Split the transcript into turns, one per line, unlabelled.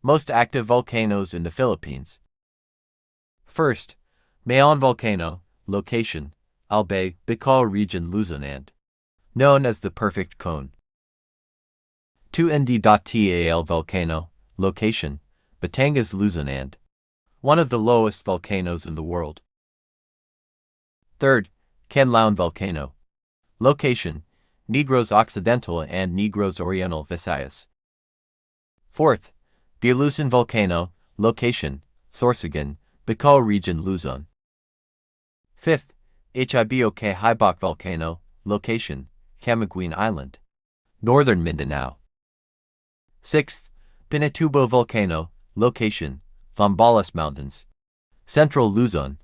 Most active volcanoes in the Philippines. First, Mayon Volcano, location, Albay, Bicol Region, Luzon, and known as the perfect cone. 2. Taal Volcano, location, Batangas, Luzon, and one of the lowest volcanoes in the world. Third, Canlaon Volcano, location, Negros Occidental and Negros Oriental, Visayas. Fourth, Bilusan Volcano, location, Sorsogon, Bicol Region, Luzon. Fifth, Hibok Hibok Volcano, location, Camiguin Island, Northern Mindanao. Sixth, Pinatubo Volcano, location, Zambales Mountains, Central Luzon.